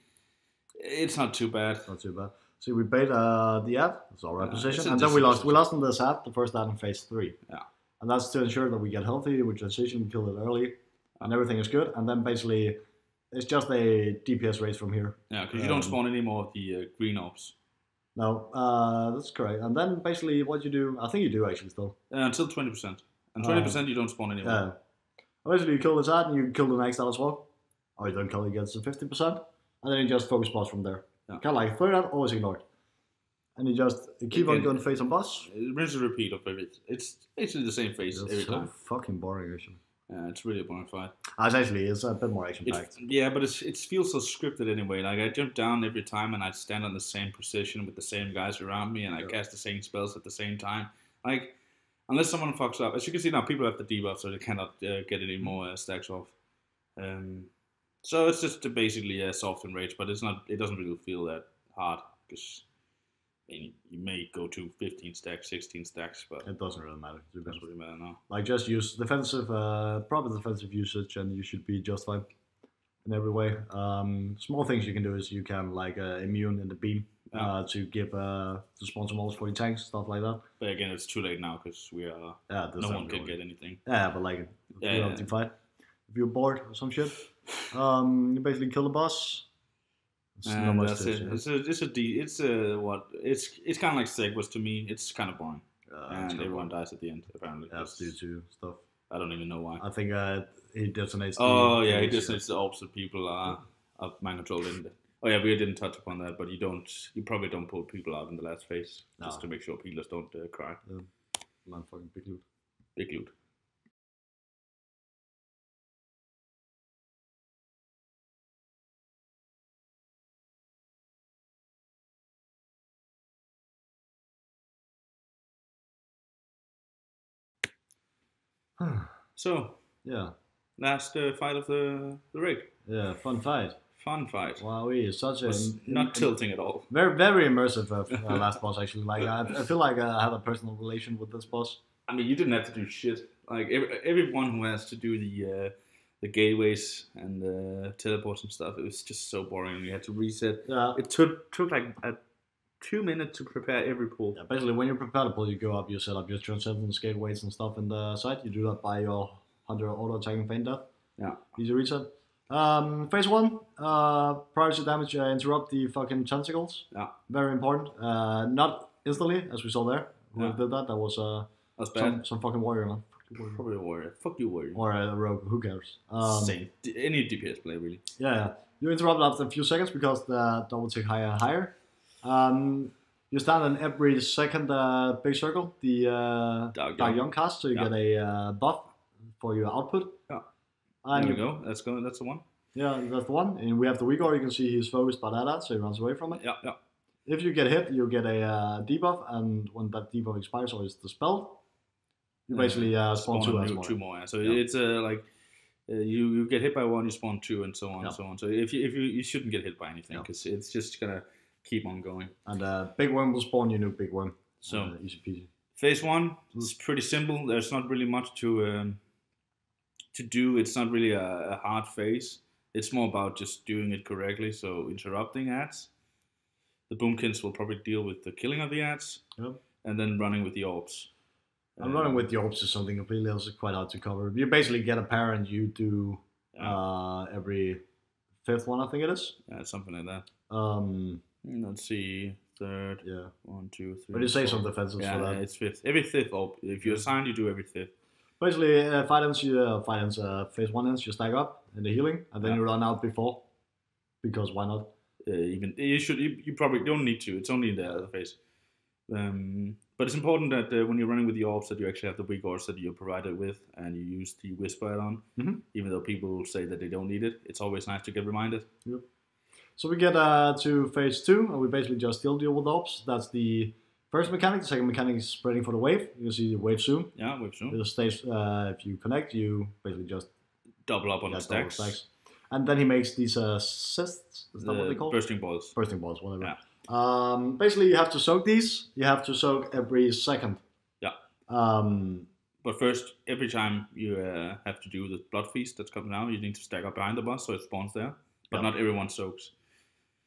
It's not too bad. Not too bad. See, we bait the ad, that's our right position, and then we lost. Position. We lost on this ad, the first ad in phase 3. Yeah. And that's to ensure that we get healthy, we transition, we kill it early, and everything is good. And then basically, it's just a DPS race from here. Yeah, because you don't spawn any more of the green orbs. No, that's correct. And then basically what you do, I think you do actually still. Until 20%. And 20% you don't spawn anymore. Yeah. Basically you kill this ad and you kill the next ad as well. Or you don't kill it, gets to 50%. And then you just focus boss from there. Yeah. Kind of like third ad, always ignored. And you just keep on going phase on boss. Rinse and repeat of everything. It's actually the same phase every time. Fucking boring actually. Yeah, it's really a boring fight. It's a bit more action packed. Yeah, but it feels so scripted anyway. Like I jump down every time and I stand on the same position with the same guys around me and I cast the same spells at the same time. Like unless someone fucks up, as you can see now, people have the debuff, so they cannot get any more stacks off. So it's just basically a soft enrage, but it's not. It doesn't really feel that hard because you may go to 15 stacks, 16 stacks, but it doesn't really matter. It doesn't really matter now. Like just use defensive, proper defensive usage, and you should be just fine in every way. Small things you can do is you can like immune in the beam to give to spawn some ults for your tanks, stuff like that. But again, it's too late now because we are. No one can get anything. Yeah, but like fight. If you're bored or some shit, you basically kill the boss. It's that's it. It's kind of like Segwas to me. It's kind of boring, and everyone dies at the end apparently. Yeah, due to stuff. I don't even know why. I think he detonates. He detonates the opposite people are mind controlled in it. Oh yeah, we didn't touch upon that, but you probably don't pull people out in the last phase just to make sure people don't cry. Man, fucking big loot. Big loot. So yeah, last fight of the rig. Yeah, fun fight. Fun fight. Wow, he is such a not tilting at all. Very very immersive last boss actually. Like I feel like I have a personal relation with this boss. I mean, you didn't have to do shit. Like everyone who has to do the gateways and the teleports and stuff, it was just so boring. You had to reset. Yeah. It took like 2 minutes to prepare every pull. Yeah, basically when you prepare the pull, you go up, you set up your transcendence gateways and stuff in the site. You do that by your 100 auto attacking feint death. Yeah. Easy reset. Phase 1, prior to damage, interrupt the fucking tentacles. Yeah. Very important. Not instantly, as we saw there. Who did that? That was that's bad. Some fucking warrior, man. Probably a warrior. Fuck you, warrior. Or a rogue, who cares? Same. Any DPS play, really. Yeah. You interrupt after a few seconds because the double tick higher and higher. You stand in every second big circle, the Dark Young cast, so you get a buff for your output. Yeah. There we go. That's the one. Yeah, that's the one. And we have the Uyghur. You can see he's focused by that, so he runs away from it. Yeah. If you get hit, you get a debuff, and when that debuff expires or is dispelled, you basically spawn two more. So it's like you get hit by one, you spawn 2, and so on and so on. So if you shouldn't get hit by anything because it's just gonna keep on going. And big worm will spawn your new big worm. So easy peasy. Phase 1 is pretty simple. There's not really much to do. It's not really a hard phase. It's more about just doing it correctly. So interrupting ads. The boomkins will probably deal with the killing of the ads. Yep. And then running with the orbs. And running with the orbs is something completely else. It's quite hard to cover. You basically get a pair and you do every 5th one, I think it is. Yeah, something like that. Let's see. 3rd. Yeah. 1, 2, 3. But you say some defenses for that. Yeah, it's 5th. Every 5th orb. If you're assigned, you do every 5th. Basically, phase 1 ends, you stack up in the healing, and then you run out before, because why not? Even you probably don't need to. It's only in the other phase. But it's important that when you're running with the orbs, that you actually have the weak orbs that you're provided with, and you use the whisper add-on. Even though people say that they don't need it, it's always nice to get reminded. Yep. So we get to phase 2, and we basically just still deal with orbs. That's the first mechanic. The second mechanic is spreading for the wave. You can see the wave zoom. Yeah, wave zoom. It stays, if you connect, you basically just double up on the stacks. And then he makes these cysts. Is that what they call? Bursting balls. Bursting balls, whatever. Yeah. Basically, you have to soak these. You have to soak every second. Yeah. But first, every time you have to do the blood feast that's coming out, you need to stack up behind the boss so it spawns there. But not everyone soaks.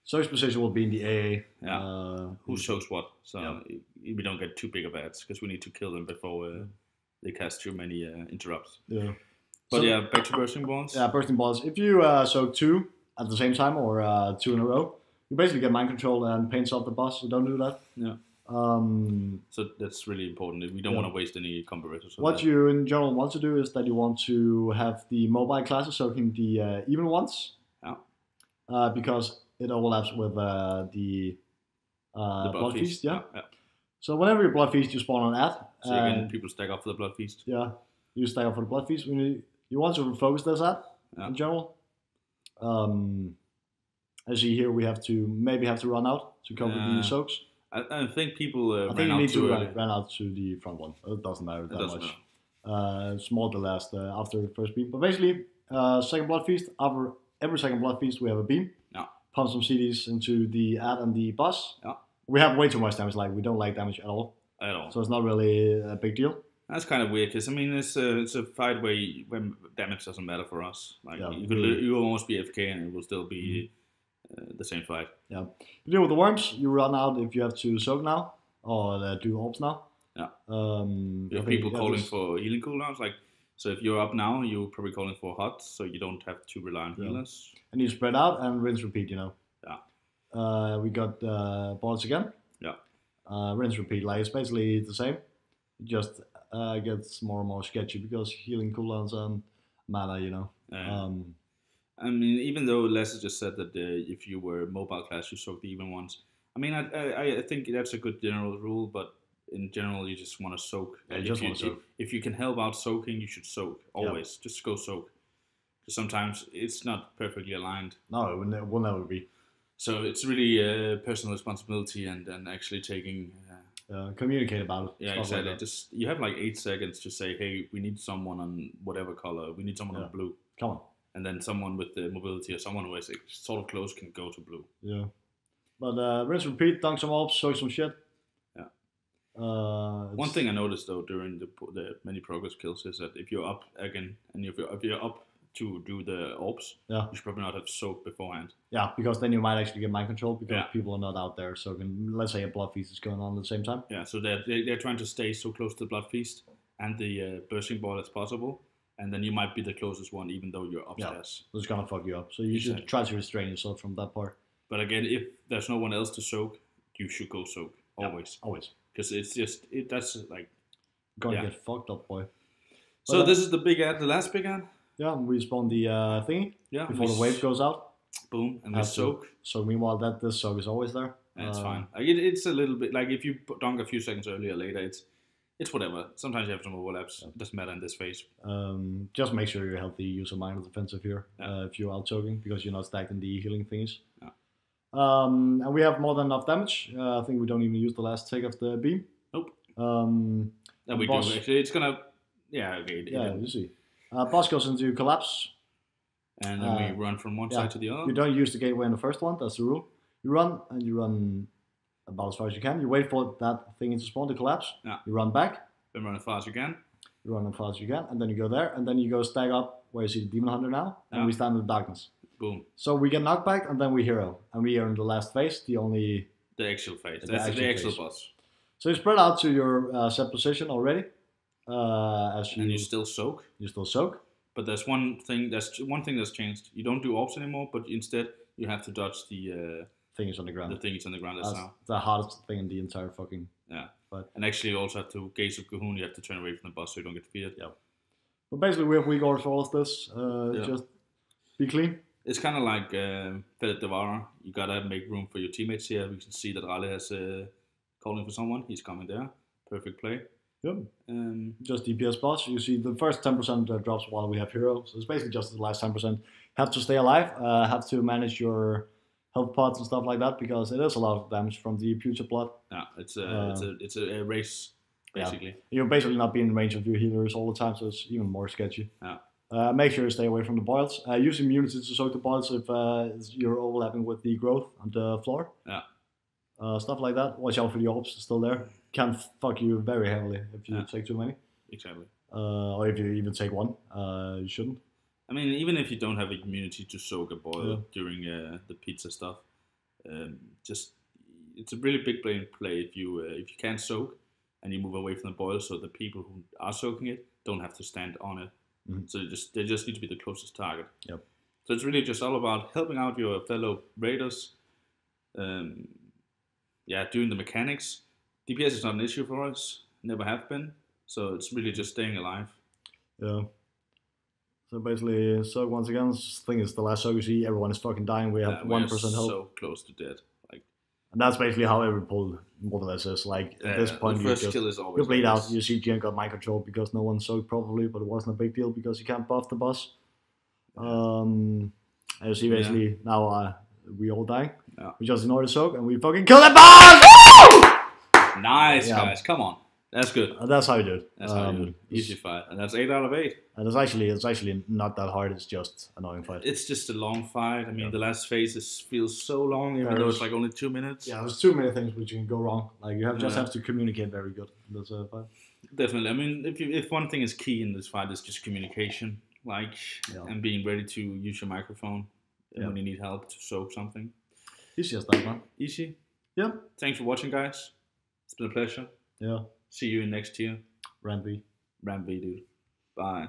Soak's position will be in the AA. Yeah. Who soaks what? So we don't get too big of ads because we need to kill them before they cast too many interrupts. Yeah. But back to bursting balls. Yeah, bursting balls. If you soak 2 at the same time or 2 in a row, you basically get mind control and paints off the boss, so don't do that. Yeah. So that's really important. We don't want to waste any combo races. What you in general want to do is that you want to have the mobile classes soaking the even ones. Yeah. Because it overlaps with the blood feast. Yeah. So whenever you blood feast, you spawn on ad. So again, people stack up for the blood feast. Yeah. You stack up for the blood feast. You want to focus this ad in general. As you see here, we maybe have to run out to cover the soaks. I think people I think you need to run out to the front one. It doesn't matter that much. It's more the last after the first beam. But basically, second blood feast. After every second blood feast, we have a beam. Yeah. Pump some CDs into the ad and the boss. Yeah. We have way too much damage. Like we don't like damage at all. So it's not really a big deal. That's kind of weird because I mean it's a fight where damage doesn't matter for us. Like you will almost be AFK and it will still be the same fight. Yeah. You deal with the worms. You run out if you have to soak now or do orbs now. Yeah. You have people calling for healing cooldowns. Like so, if you're up now, you're probably calling for hot, so you don't have to rely on healers. And you spread out and rinse, repeat. Yeah. We got balls again. Yeah. Rinse, repeat. Like it's basically the same. It just gets more and more sketchy because healing cooldowns and mana. Yeah. I mean, even though Lasse just said that if you were mobile class, you soak the even ones. I mean, I think that's a good general rule, but in general, you just want to soak. Yeah, you just want to soak. If you can help out soaking, you should soak. Always. Yeah. Just go soak. Because sometimes it's not perfectly aligned. No, it will never be. So it's really personal responsibility and actually taking... communicate about it. Yeah, exactly. Just you have like 8 seconds to say, hey, we need someone on whatever color. We need someone on blue. Come on. And then someone with the mobility or someone who is sort of close can go to blue. Yeah. But rinse, repeat, dunk some orbs, soak some shit. Yeah. One thing I noticed though during the many progress kills is that if you're up again and if you're up to do the orbs, you should probably not have soaked beforehand. Yeah, because then you might actually get mind control because people are not out there soaking. Let's say a blood feast is going on at the same time. Yeah, so they're trying to stay so close to the blood feast and the bursting ball as possible. And then you might be the closest one, even though you're upstairs. Yeah, it's gonna fuck you up. So you should try to restrain yourself from that part. But again, if there's no one else to soak, you should go soak always. Yeah, always. Because it's just that's like gonna get fucked up, boy. So this is the big ad, the last big ad. Yeah, we spawn the thingy before the wave goes out. Boom, and we soak. So meanwhile, this soak is always there. And it's fine. Like it's a little bit like if you dunk a few seconds earlier or later, it's whatever. Sometimes you have some overlaps. It doesn't matter in this phase. Just make sure you're healthy. Use a minor defensive here if you're out soaking because you're not stacked in the healing thingies. Yeah. And we have more than enough damage. I think we don't even use the last tick of the beam. Nope. That we do actually. It's gonna. Yeah. Okay. You see. Boss goes into collapse. And then we run from one side to the other. You don't use the gateway in the first one. That's the rule. You run about as far as you can. You wait for that thing to spawn to collapse. Yeah. You run back. Then run as fast as you can. You run as fast as you can, and then you go there, and then you go stack up where you see the Demon Hunter now, and we stand in the darkness. Boom. So we get knocked back, and then we hero, and we are in the last phase, the actual phase. That's the actual boss. So you spread out to your set position already. And you still soak. You still soak. But there's one thing that's changed. You don't do orbs anymore, but instead you have to dodge the things on the ground. The things on the ground. That's now the hardest thing in the entire fucking. Yeah. And actually, you also have to gaze of Cahoon. You have to turn away from the boss so you don't get defeated. Yeah. But basically, we have weak orders for all of this. Just be clean. It's kind of like Philip Devara. You gotta make room for your teammates here. We can see that Ralle has calling for someone. He's coming there. Perfect play. Yep. Just DPS boss. You see the first 10% drops while we have hero. So it's basically just the last 10%. Have to stay alive. Have to manage your health pots and stuff like that because it is a lot of damage from the putrid blood. Yeah, it's a race basically. Yeah. You're basically not being in range of your healers all the time, so it's even more sketchy. Yeah. Make sure you stay away from the boils. Use immunity to soak the boils if you're overlapping with the growth on the floor. Yeah. Stuff like that. Watch out for the orbs still there. Can fuck you very heavily if you take too many. Exactly. Or if you even take one. You shouldn't. I mean, even if you don't have immunity to soak a boil during the pizza stuff, just it's a really big play if you can't soak and you move away from the boil, so the people who are soaking it don't have to stand on it. Mm-hmm. So they just need to be the closest target. Yep. So it's really just all about helping out your fellow raiders. Doing the mechanics. DPS is not an issue for us, never have been. So it's really just staying alive. Yeah. So basically, so once again, the thing is, the last Soak you see, everyone is fucking dying. We have 1% health. So close to dead. And that's basically how every pull more or less is. At this point, you bleed out. You see GM got mind control because no one soaked properly, but it wasn't a big deal because you can't buff the boss. And you see basically now we all die. Yeah. We just ignore the soak and we fucking kill the boss! Nice, guys. Come on. That's good. That's how you do it. That's how you do it. Easy fight. And that's 8 out of 8. And it's actually not that hard. It's just annoying fight. It's just a long fight. I mean, the last phase feels so long, even though it's like only 2 minutes. Yeah, there's too many things which can go wrong. Like you just have to communicate very good in this fight. Definitely. I mean, if one thing is key in this fight, it's just communication, and being ready to use your microphone when you need help to soak something. Easy as that, man. Easy. Yeah. Thanks for watching, guys. It's been a pleasure. Yeah. See you in next tier. Ramby. Ramby, dude. Bye.